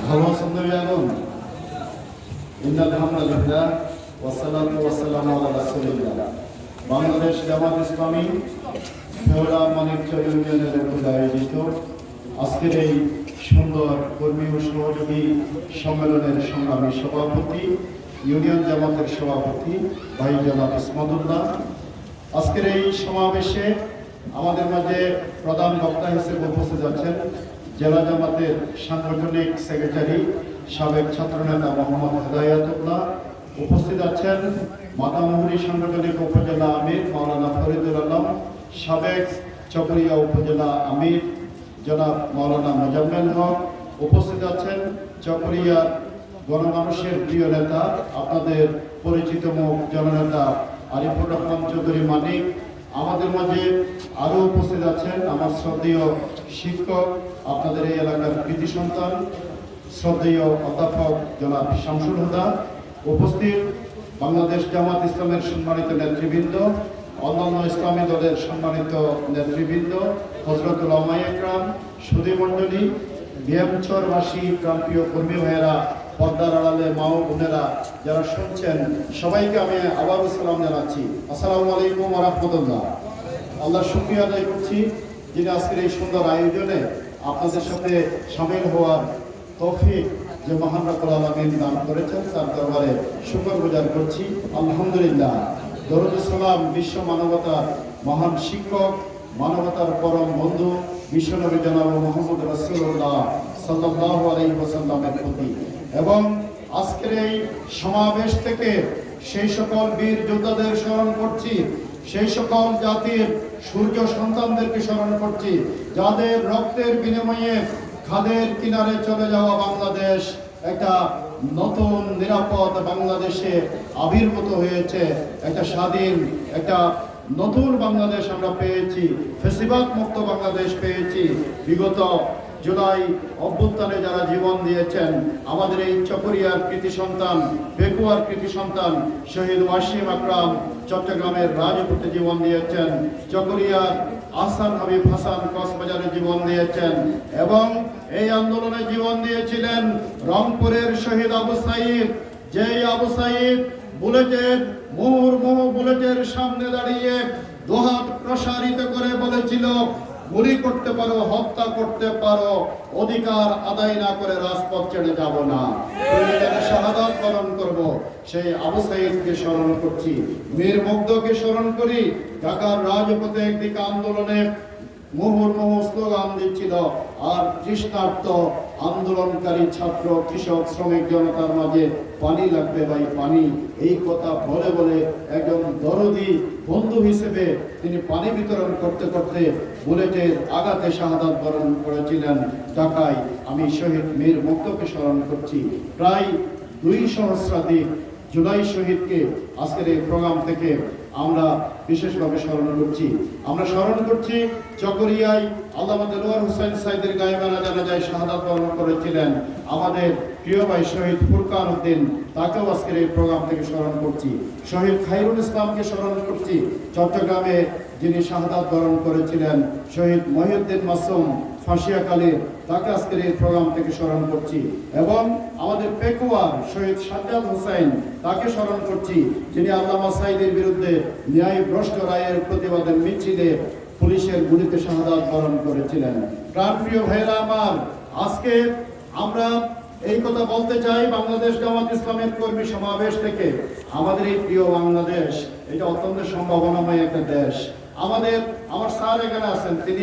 ভালো আছেন জানুন। ইন্নাল হামদুলিল্লাহ ওয়াসসালাতু ওয়াসসালামু আলা রাসূলিল্লাহ। বাংলাদেশ জামাত ইসলামী ফেওড়া মানিকচর ইউনিয়নের উদ্যোগে আয়োজিত আজকের এই সুন্দর কর্মী ও সহযোগী সম্মেলনের সংগ্রামী সভাপতি, ইউনিয়ন জামাতের সভাপতি ভাই জনাব ইসমাদুল্লাহ, আজকের এই সমাবেশে আমাদের মাঝে প্রধান বক্তা হিসেবে উপস্থিত আছেন জেলা জামাতের সাংগঠনিক সেক্রেটারি সাবেক ছাত্রনেতা মোহাম্মদ হেদায়াতুল্লাহ। উপস্থিত আছেন মাতামুহুরী সাংগঠনিক উপজেলা আমির মাওলানা ফরিদুল আলম, সাবেক চকরিয়া উপজেলা আমির জনাব মাওলানা মোজাম্মেল হক। উপস্থিত আছেন চকরিয়ার গণমানুষের প্রিয় নেতা, আপনাদের পরিচিত মুখ জননেতা আরিফুর রহমান চৌধুরী মানিক। আমাদের মাঝে আরও উপস্থিত আছেন আমার শ্রদ্ধেয় শিক্ষক, আপনাদের এই এলাকার কৃতি সন্তান শ্রদ্ধেয় অধ্যাপক জনাব শামসুল হুদা। উপস্থিত বাংলাদেশ জামাত ইসলামের সম্মানিত নেতৃবৃন্দ, অন্যান্য ইসলামী দলের সম্মানিত নেতৃবৃন্দ, হযরতুল উলামায়ে একরাম, সুধীমণ্ডলী, বিএমচরবাসী, প্রান্তীয় কর্মী ভাইয়েরা, পর্দার আড়ালে মা ও বোনেরা যারা শুনছেন, সবাইকে আমি আবারও সালাম জানাচ্ছি। আসসালামু আলাইকুম ওয়া রাহমাতুল্লাহ। আল্লাহর শুকরিয়া আদায় করছি যিনি আজকের এই সুন্দর আয়োজনে আপনাদের সাথে শামিল হওয়ার তৌফিক যে মহান রব্বুল আলামিন দান করেছেন, তার দরবারে শুকরগুজার করছি। আলহামদুলিল্লাহ। দরুদ সালাম বিশ্ব মানবতার মহান শিক্ষক, মানবতার পরম বন্ধু বিশ্বনবী জনাব মুহাম্মদ রাসূলুল্লাহ সাল্লাল্লাহু আলাইহি ওয়াসাল্লামের প্রতি এবং আজকের এই সমাবেশ থেকে সেই সকল বীর যোদ্ধাদের স্মরণ করছি, সেই সকল জাতির সূর্য সন্তানদেরকে স্মরণ করছি যাদের রক্তের বিনিময়ে খাদের কিনারে চলে যাওয়া বাংলাদেশ একটা নতুন নিরাপদ বাংলাদেশে আবির্ভূত হয়েছে, একটা স্বাধীন একটা নতুন বাংলাদেশ আমরা পেয়েছি, ফ্যাসিবাদ মুক্ত বাংলাদেশ পেয়েছি। বিগত জুলাই অভ্যুত্থানে যারা জীবন দিয়েছেন, আমাদের এই চকরিয়ার কৃতি সন্তান, পেকুয়ার কৃতি সন্তান শহীদ ওয়াসিম আকরাম চট্টগ্রামের রাজপুতে জীবন দিয়েছেন, চকরিয়ার আহসান হাবিব হাসান কক্সবাজারে জীবন দিয়েছেন এবং এই আন্দোলনে জীবন দিয়েছিলেন রংপুরের শহীদ আবু সাইদ। যেই আবু সাইদ বুলেটের মুহুর্মুহু বুলেটের সামনে দাঁড়িয়ে দুহাত প্রসারিত করে বলেছিল, গুলি করতে পারো, হত্যা করতে পারো, অধিকার আদায় না করে রাজপথ ছেড়ে যাব না, শাহাদাত বরণ করব। সেই আবু সাইদকে স্মরণ করছি, মীর মুগ্ধকে স্মরণ করি। ঢাকার রাজপথে একদিকে আন্দোলনে মুহুর্মুহু স্লোগান দিচ্ছিল, আর তৃষ্ণার্ত আন্দোলনকারী ছাত্র, কৃষক, শ্রমিক জনতার মাঝে পানি লাগবে ভাই, পানি। এই কথা বলে বলে একজন দরদি বন্ধু হিসেবে তিনি পানি বিতরণ করতে করতে বুলেটের আঘাতে শাহাদাত বরণ করেছিলেন ঢাকায়। আমি শহীদ মীর মুগ্ধকে স্মরণ করছি। প্রায় 2 সহস্রাধিক জুলাই শহীদকে আজকের এই প্রোগ্রাম থেকে আমরা বিশেষভাবে স্মরণ করছি। আমরা স্মরণ করছি চকরিয়ায় আল্লামা দেলোয়ার হোসেন সাইদের গায়েবানা জানাজায় শাহাদাত বরণ করেছিলেন আমাদের প্রিয় ভাই শহীদ ফুরকান উদ্দিন, তাকেও আজকের এই প্রোগ্রাম থেকে স্মরণ করছি। শহীদ খায়রুল ইসলামকে স্মরণ করছি, চট্টগ্রামে যিনি শাহাদাত বরণ করেছিলেন। শহীদ মহিউদ্দিন মাসুম ফাঁসিয়াকালীর, তাকে আজকের এই প্রোগ্রাম থেকে স্মরণ করছি এবং আমাদের পেকুয়ার শহীদ সাজ্জাদ হোসেন, তাকে স্মরণ করছি যিনি আল্লামা সাইদের বিরুদ্ধে ন্যায় ভ্রষ্ট রায়ের প্রতিবাদে মিছিলে পুলিশের গুলিতে শাহাদাত বরণ করেছিলেন। প্রাণপ্রিয় ভাইরা আমার, আজকে আমরা এই কথা বলতে চাই বাংলাদেশ জামাত ইসলামের কর্মী সমাবেশ থেকে, আমাদের এই প্রিয় বাংলাদেশ এটা অত্যন্ত সম্ভাবনাময় একটা দেশ। আমার স্যার এখানে আছেন, তিনি